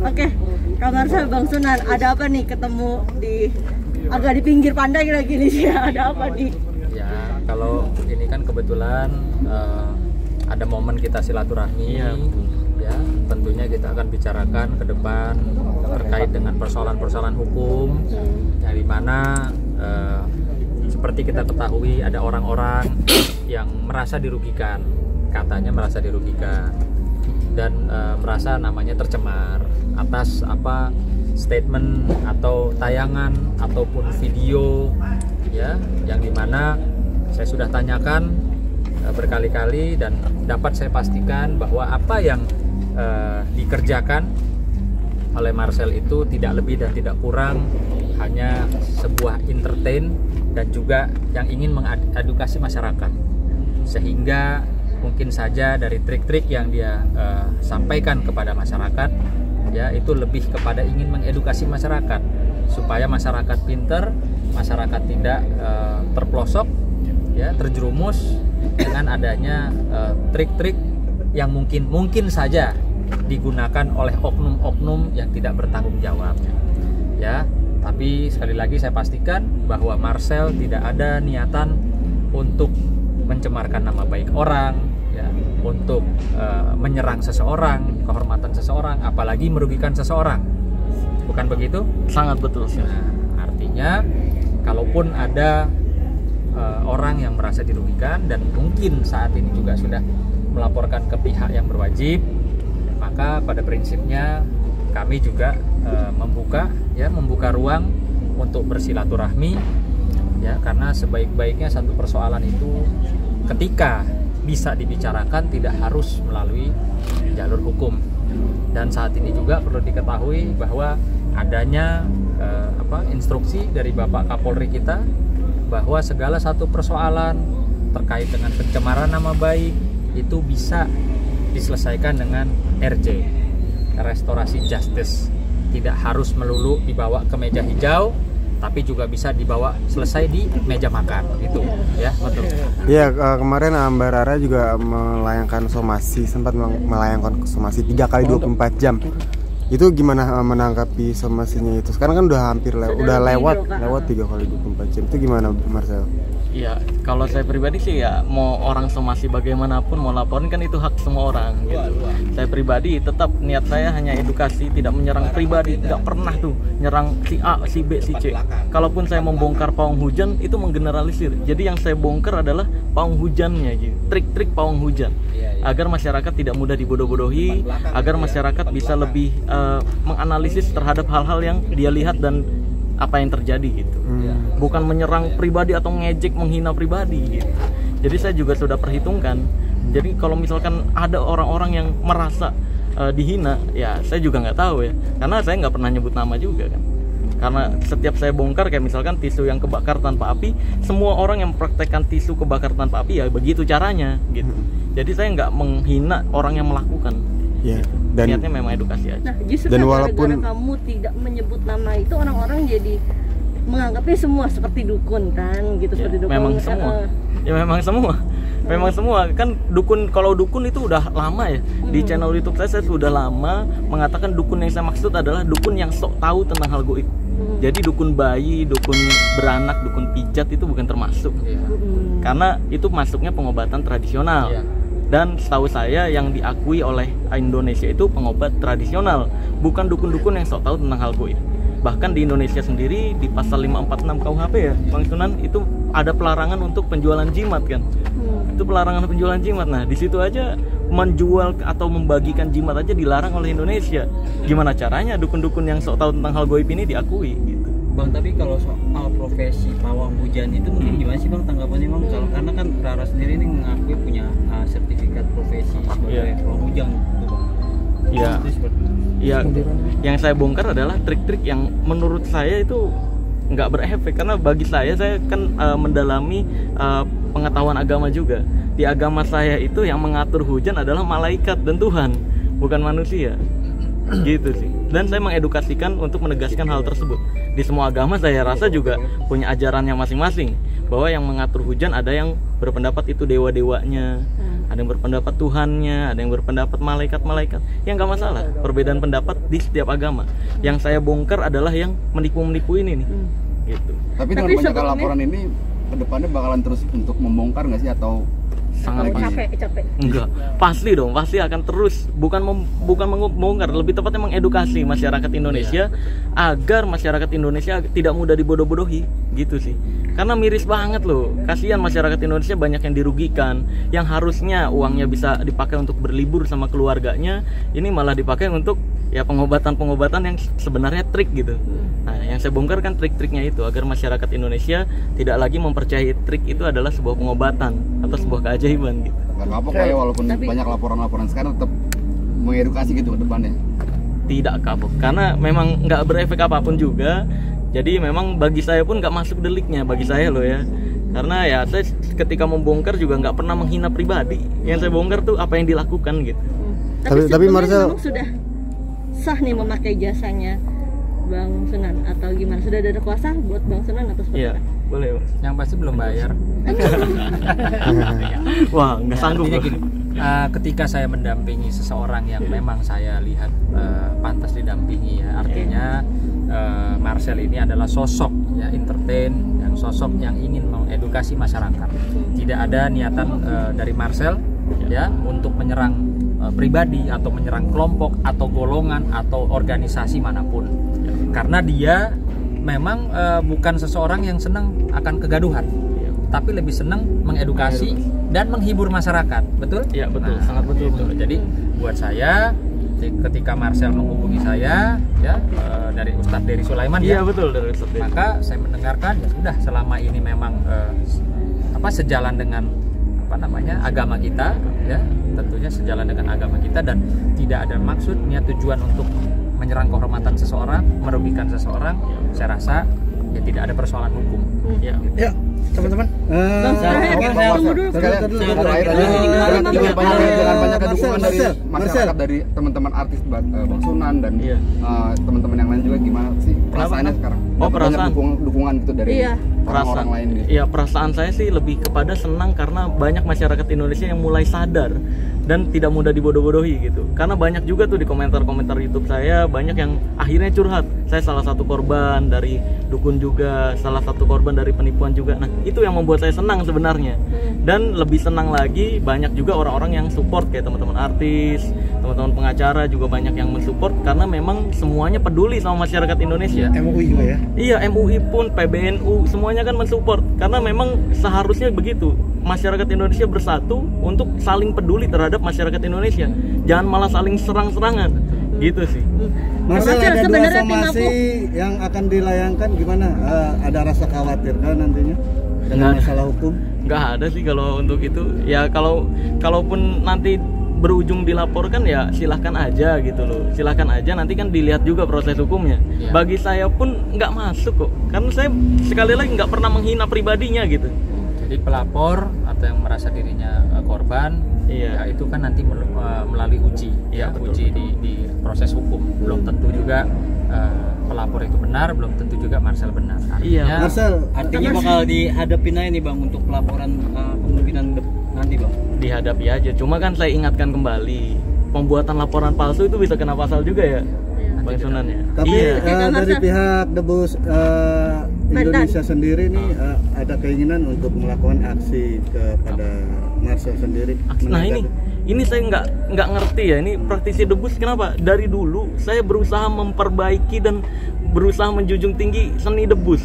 Oke, kabar saya Bang Sunan, ada apa nih ketemu agak di pinggir pantai lagi nih sih? Ada apa nih? Ya, kalau ini kan kebetulan ada momen kita silaturahmi. Ya, tentunya kita akan bicarakan ke depan terkait dengan persoalan-persoalan hukum, yang dimana seperti kita ketahui ada orang-orang yang merasa dirugikan, katanya merasa dirugikan, dan merasa namanya tercemar atas apa statement atau tayangan ataupun video ya, yang dimana saya sudah tanyakan berkali-kali dan dapat saya pastikan bahwa apa yang dikerjakan oleh Marcel itu tidak lebih dan tidak kurang hanya sebuah entertain dan juga yang ingin mengedukasi masyarakat, sehingga mungkin saja dari trik-trik yang dia sampaikan kepada masyarakat ya, itu lebih kepada ingin mengedukasi masyarakat supaya masyarakat pinter, masyarakat tidak terpelosok ya, terjerumus dengan adanya trik-trik yang mungkin saja digunakan oleh oknum-oknum yang tidak bertanggung jawab ya. Tapi sekali lagi saya pastikan bahwa Marcel tidak ada niatan untuk mencemarkan nama baik orang ya, untuk menyerang seseorang, kehormatan seseorang, apalagi merugikan seseorang. Bukan begitu? Sangat betul. Nah, artinya kalaupun ada orang yang merasa dirugikan dan mungkin saat ini juga sudah melaporkan ke pihak yang berwajib, maka pada prinsipnya kami juga membuka ruang untuk bersilaturahmi ya, karena sebaik-baiknya satu persoalan itu ketika bisa dibicarakan tidak harus melalui jalur hukum. Dan saat ini juga perlu diketahui bahwa adanya instruksi dari Bapak Kapolri kita bahwa segala satu persoalan terkait dengan pencemaran nama baik itu bisa diselesaikan dengan RJ, restorasi justice. Tidak harus melulu dibawa ke meja hijau, tapi juga bisa dibawa selesai di meja makan, itu ya. Betul. Iya, kemarin Mbak Rara juga melayangkan somasi, sempat melayangkan somasi 3 kali 24 jam. Itu gimana menanggapi somasinya itu? Sekarang kan udah hampir lewat 3 kali 24 jam. Itu gimana Marcel? Ya, kalau saya pribadi sih ya, mau orang somasi bagaimanapun mau laporin kan itu hak semua orang gitu. Saya pribadi tetap niat saya hanya edukasi, tidak menyerang pribadi, tidak pernah tuh nyerang si A, si B, si C. Kalaupun saya membongkar pawang hujan itu menggeneralisir. Jadi yang saya bongkar adalah pawang hujannya gitu. Trik-trik pawang hujan. Agar masyarakat tidak mudah dibodoh-bodohi, agar masyarakat bisa lebih menganalisis terhadap hal-hal yang dia lihat dan apa yang terjadi gitu. Bukan menyerang pribadi atau ngejek, menghina pribadi gitu. Jadi saya juga sudah perhitungkan. Jadi kalau misalkan ada orang-orang yang merasa dihina, ya saya juga nggak tahu ya, karena saya nggak pernah nyebut nama juga kan. Karena setiap saya bongkar kayak misalkan tisu yang kebakar tanpa api, semua orang yang mempraktekkan tisu kebakar tanpa api ya begitu caranya gitu. Jadi saya nggak menghina orang yang melakukan. Ya, gitu. dan niatnya memang edukasi aja. Nah, justru dan walaupun kamu tidak menyebut nama itu, orang-orang jadi menganggapnya semua seperti dukun kan gitu, seperti dukun. Memang semua. Ya memang semua. Memang semua kan dukun. Kalau dukun itu udah lama ya. Di channel YouTube saya sudah lama mengatakan dukun yang saya maksud adalah dukun yang sok tahu tentang hal goib. Jadi dukun bayi, dukun beranak, dukun pijat itu bukan termasuk. Karena itu masuknya pengobatan tradisional. Dan setahu saya yang diakui oleh Indonesia itu pengobat tradisional, bukan dukun-dukun yang sok tahu tentang hal goib. Bahkan di Indonesia sendiri di pasal 546 KUHP ya, Bang Sunan, itu ada pelarangan untuk penjualan jimat kan. Itu pelarangan penjualan jimat. Nah, di situ aja menjual atau membagikan jimat aja dilarang oleh Indonesia. Gimana caranya dukun-dukun yang sok tahu tentang hal goib ini diakui gitu. Bang, tapi kalau soal profesi pawang hujan itu mungkin gimana sih Bang tanggapannya Bang? Kalau karena kan Rara sendiri ini mengakui punya sertifikat profesi sebagai pawang hujan gitu Bang. Iya. Ya, yang saya bongkar adalah trik-trik yang menurut saya itu nggak berefek, karena bagi saya kan mendalami pengetahuan agama juga. Di agama saya itu yang mengatur hujan adalah malaikat dan Tuhan, bukan manusia. Gitu sih. Dan saya mengedukasikan untuk menegaskan hal tersebut. Di semua agama saya rasa juga punya ajarannya masing-masing, bahwa yang mengatur hujan ada yang berpendapat itu dewa-dewanya, ada yang berpendapat Tuhannya, ada yang berpendapat malaikat-malaikat. Yang nggak masalah, perbedaan pendapat di setiap agama. Yang saya bongkar adalah yang menipu-menipu ini nih, gitu. Tapi dengan Tapi banyaknya sebelumnya- laporan ini kedepannya bakalan terus untuk membongkar nggak sih atau Sangat capek. Enggak, pasti dong, pasti akan terus bukan membongkar, lebih tepatnya mengedukasi masyarakat Indonesia agar masyarakat Indonesia tidak mudah dibodoh-bodohi, gitu sih. Karena miris banget loh, kasihan masyarakat Indonesia banyak yang dirugikan, yang harusnya uangnya bisa dipakai untuk berlibur sama keluarganya, ini malah dipakai untuk ya pengobatan-pengobatan yang sebenarnya trik gitu. Nah, yang saya bongkar kan trik-triknya itu agar masyarakat Indonesia tidak lagi mempercayai trik itu adalah sebuah pengobatan atau sebuah keajaiban gitu. nggak kapok ya walaupun banyak laporan-laporan sekarang tetap mengedukasi gitu ke depannya? Tidak kapok karena memang nggak berefek apapun juga. Jadi memang bagi saya pun nggak masuk deliknya, bagi saya loh ya. Karena ya saya ketika membongkar juga nggak pernah menghina pribadi. Yang saya bongkar tuh apa yang dilakukan gitu. Tapi sebelumnya Marcel- memang sudah sah nih memakai jasanya Bang Sunan atau gimana? Sudah ada kuasa buat Bang Sunan atau seperti Iya, apa? boleh Mas. Yang pasti belum bayar. Wah, nggak sanggup Artinya loh. gini, ketika saya mendampingi seseorang yang memang saya lihat pantas didampingi ya, artinya Marcel ini adalah sosok ya entertain, yang sosok yang ingin mengedukasi masyarakat. Tidak ada niatan dari Marcel ya untuk menyerang pribadi atau menyerang kelompok atau golongan atau organisasi manapun. Karena dia memang bukan seseorang yang senang akan kegaduhan, tapi lebih senang mengedukasi dan menghibur masyarakat, betul? Iya, betul, Nah, sangat betul. gitu. Jadi buat saya ketika Marcel menghubungi saya ya dari Ustadz Dery Sulaiman Iya, ya, betul dari Ustaz Dery. maka saya mendengarkan ya sudah, selama ini memang sejalan dengan agama kita ya, tentunya sejalan dengan agama kita dan tidak ada maksud niat tujuan untuk menyerang kehormatan seseorang, merugikan seseorang. Saya rasa ya tidak ada persoalan hukum. Ya. Ya, teman-teman. Bang Sunan, tunggu dulu. Sekalian terakhir aja dengan banyak dukungan dari masyarakat, dari teman-teman artis Bang Sunan dan Iya. teman-teman yang lain juga, gimana sih perasaannya sekarang? Oh, Dapat banyak perasaan. dukungan gitu dari Iya. orang-orang lain gitu. Iya, perasaan saya sih lebih kepada senang karena banyak masyarakat Indonesia yang mulai sadar dan tidak mudah dibodoh-bodohi gitu. Karena banyak juga tuh di komentar-komentar YouTube saya banyak yang akhirnya curhat. Saya salah satu korban dari dukun juga, salah satu korban dari penipuan juga. Nah, itu yang membuat saya senang sebenarnya. Dan lebih senang lagi banyak juga orang-orang yang support kayak teman-teman artis, teman-teman pengacara juga banyak yang mensupport karena memang semuanya peduli sama masyarakat Indonesia. MUI juga ya. Iya, MUI pun, PBNU, semuanya kan mensupport karena memang seharusnya begitu. Masyarakat Indonesia bersatu untuk saling peduli terhadap masyarakat Indonesia. Jangan malah saling serang-serangan. Gitu sih. Marcel, Marcel, ada dua sebenarnya tim somasi yang akan dilayangkan gimana? Ada rasa khawatir kan nantinya dengan Nggak. masalah hukum? Nggak ada sih kalau untuk itu. Ya kalaupun nanti berujung dilaporkan ya silahkan aja gitu loh. Silahkan aja, nanti kan dilihat juga proses hukumnya. Iya. Bagi saya pun nggak masuk kok. Karena saya sekali lagi nggak pernah menghina pribadinya gitu. Jadi pelapor atau yang merasa dirinya korban, Iya. ya itu kan nanti melalui uji, Iya, ya, betul, uji di proses hukum. Belum tentu juga pelapor itu benar, belum tentu juga Marcel benar. Iya, Artinya, Marcel, Artinya bakal dihadapin aja nih Bang untuk pelaporan kemungkinan nanti Bang. dihadapi aja. Cuma kan saya ingatkan kembali, pembuatan laporan palsu itu bisa kena pasal juga ya, Bang Sunan ya. tapi Iya. dari Marcel. pihak Debus Indonesia sendiri nih ada keinginan untuk melakukan aksi kepada Marcel sendiri. Nah ini saya nggak ngerti ya, ini praktisi debus kenapa dari dulu saya berusaha memperbaiki dan berusaha menjunjung tinggi seni debus,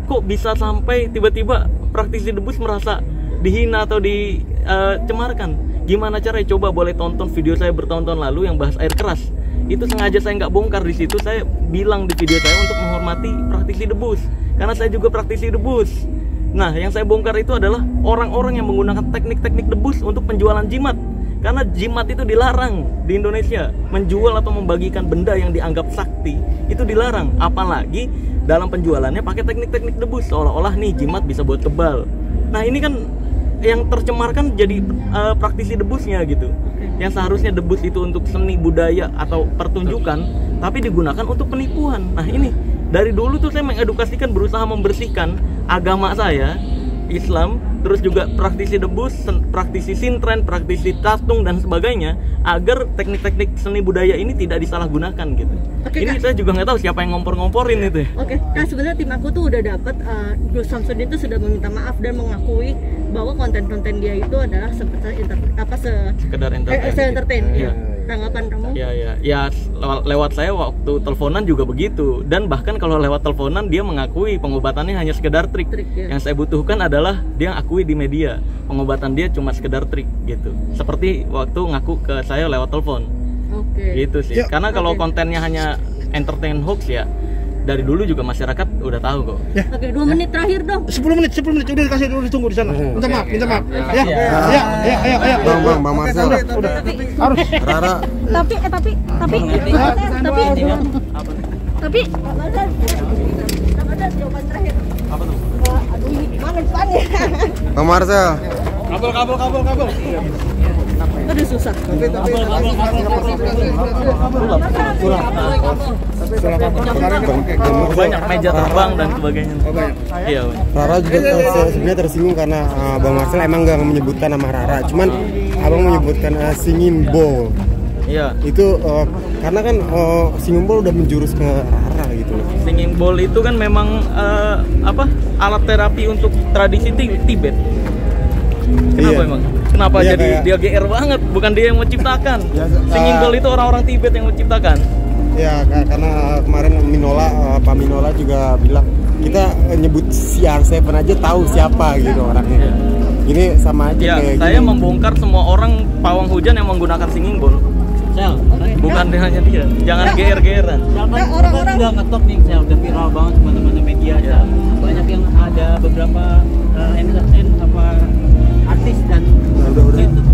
kok bisa sampai tiba-tiba praktisi debus merasa dihina atau dicemarkan? Gimana caranya? Coba boleh tonton video saya bertahun-tahun lalu yang bahas air keras. Itu sengaja saya nggak bongkar di situ. Saya bilang di video saya untuk menghormati praktisi debus, karena saya juga praktisi debus. Nah, yang saya bongkar itu adalah orang-orang yang menggunakan teknik-teknik debus untuk penjualan jimat. Karena jimat itu dilarang di Indonesia. Menjual atau membagikan benda yang dianggap sakti itu dilarang. Apalagi dalam penjualannya pakai teknik-teknik debus, seolah-olah nih jimat bisa buat kebal. Nah, ini kan yang tercemarkan jadi praktisi debusnya gitu. Yang seharusnya debus itu untuk seni budaya atau pertunjukan, tapi digunakan untuk penipuan. Nah, ini dari dulu tuh saya mengedukasikan, berusaha membersihkan agama saya Islam, terus juga praktisi debus, praktisi sintren, praktisi tatung dan sebagainya, agar teknik-teknik seni budaya ini tidak disalahgunakan gitu. Oke, Ini Kak. saya juga nggak tahu siapa yang ngompor-ngomporin itu. Oke, Kak, sebenarnya tim aku tuh udah dapat Gus Samsudin itu sudah meminta maaf dan mengakui bahwa konten-konten dia itu adalah seperti Sekedar entertain. entertain. Iya. Tanggapan kamu? Ya lewat saya waktu teleponan juga begitu, dan bahkan kalau lewat teleponan dia mengakui pengobatannya hanya sekedar trik. Ya. Yang saya butuhkan adalah dia akui di media pengobatan dia cuma sekedar trik gitu. Seperti waktu ngaku ke saya lewat telepon. Oke. Gitu sih. Karena kalau kontennya hanya entertain hoax ya dari dulu juga masyarakat udah tahu kok. Oke, 2 menit terakhir dong. 10 menit udah dikasih dulu, ditunggu di sana. Minta maaf. Ya. Bang Marcel. Harus. Rara, Tapi jawaban terakhir. Apa tuh? Aduh, ini gimana depannya? Bang Marcel. Kabel. Aduh, susah. Banyak meja terbang dan sebagainya. Iya. Rara juga sebenarnya tersinggung karena Bang Marcel emang nggak menyebutkan nama Rara, cuman abang menyebutkan singing bowl. Iya. Itu karena kan singing bowl udah menjurus ke Rara gitu loh. Singing bowl itu kan memang alat terapi untuk tradisi Tibet. Kenapa Iya. emang? Kenapa Iya, jadi kayak- dia GR banget? Bukan dia yang menciptakan. Ya, Singing bowl itu orang-orang Tibet yang menciptakan. Ya karena kemarin Pak Minola juga bilang kita nyebut CR7 aja tahu siapa gitu orangnya. Ini sama aja Ya, kayak saya gini. membongkar semua orang pawang hujan yang menggunakan singing bowl. Sel, Bukan hanya dia. Jangan GR-GRan. Orang-orang- udah ngetop nih, Sel, udah viral banget kemana-mana media. Sel. Banyak yang ada beberapa entertain apa artis dan udah. YouTube